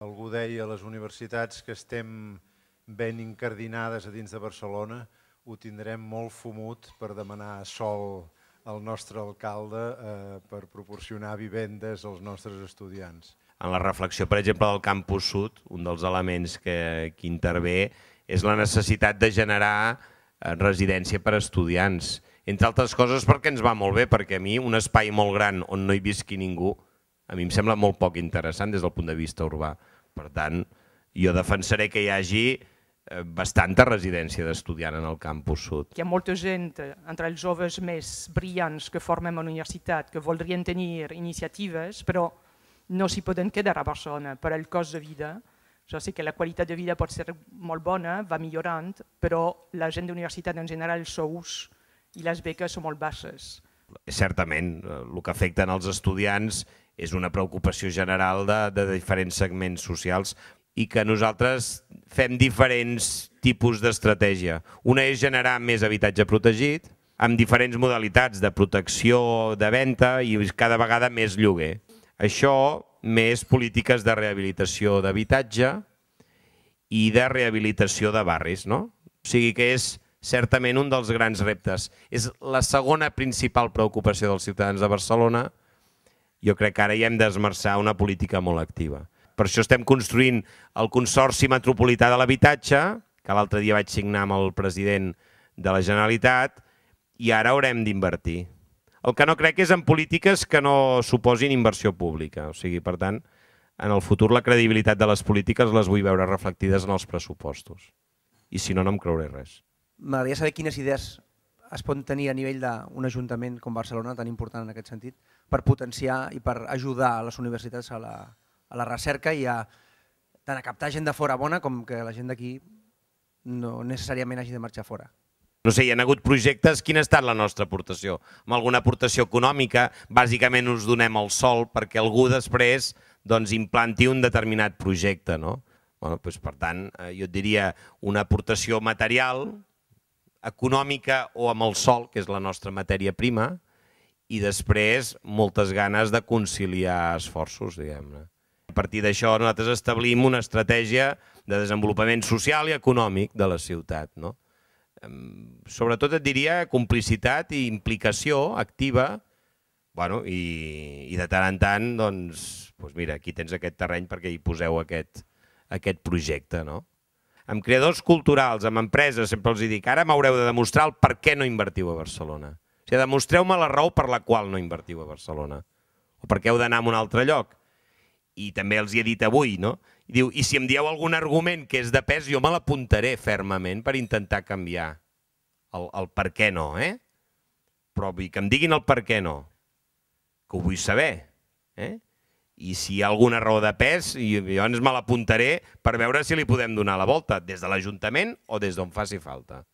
Algú deia a les universitats que estem ben incardinades a dins de Barcelona, ho tindrem molt fumut per demanar sòl al nostre alcalde per proporcionar vivendes als nostres estudiants. En la reflexió, per exemple, del Campus Sud, un dels elements que intervé és la necessitat de generar residència per a estudiants. Entre altres coses perquè ens va molt bé, perquè a mi un espai molt gran on no hi visqui ningú, a mi em sembla molt poc interessant des del punt de vista urbà. Per tant, jo defensaré que hi hagi bastanta residència d'estudiant en el Campus Sud. Hi ha molta gent, entre els joves més brillants que formem a la universitat, que voldrien tenir iniciatives, però no s'hi poden quedar a Barcelona per al cost de vida. Jo sé que la qualitat de vida pot ser molt bona, va millorant, però la gent d'universitat en general, els sous i les beques són molt baixes. Certament, el que afecta als estudiants és una preocupació general de diferents segments socials i que nosaltres fem diferents tipus d'estratègia. Una és generar més habitatge protegit, amb diferents modalitats de protecció, de venda i cada vegada més lloguer. Això més polítiques de rehabilitació d'habitatge i de rehabilitació de barris, no? O sigui que és certament un dels grans reptes. És la segona principal preocupació dels ciutadans de Barcelona. Jo crec que ara hi hem d'esmerçar una política molt activa. Per això estem construint el Consorci Metropolità de l'Habitatge, que l'altre dia vaig signar amb el president de la Generalitat, i ara haurem d'invertir. El que no crec és en polítiques que no suposin inversió pública. O sigui, per tant, en el futur la credibilitat de les polítiques les vull veure reflectides en els pressupostos. I si no, no em creuré res. M'agradaria saber quines idees es poden tenir a nivell d'un ajuntament com Barcelona, tan important en aquest sentit, per potenciar i per ajudar a les universitats a la recerca i tant a captar gent de fora bona com que la gent d'aquí no necessàriament hagi de marxar fora. No sé, hi ha hagut projectes, quina ha estat la nostra aportació? Amb alguna aportació econòmica, bàsicament us donem el sòl perquè algú després implanti un determinat projecte. Per tant, jo et diria una aportació material, econòmica o amb el sòl, que és la nostra matèria prima, i després moltes ganes de conciliar esforços, diguem-ne. A partir d'això nosaltres establim una estratègia de desenvolupament social i econòmic de la ciutat. Sobretot et diria complicitat i implicació activa i de tant en tant, doncs mira, aquí tens aquest terreny perquè hi poseu aquest projecte. Amb creadors culturals, amb empreses, sempre els dic, ara m'haureu de demostrar el per què no invertiu a Barcelona. O sigui, demostreu-me la raó per la qual no invertiu a Barcelona. O per què heu d'anar a un altre lloc. I també els hi he dit avui, I diu, i si em dieu algun argument que és de pes, jo me l'apuntaré fermament per intentar canviar el per què no, Però que em diguin el per què no, que ho vull saber, I si hi ha alguna raó de pes, llavors me l'apuntaré per veure si li podem donar la volta, des de l'Ajuntament o des d'on faci falta.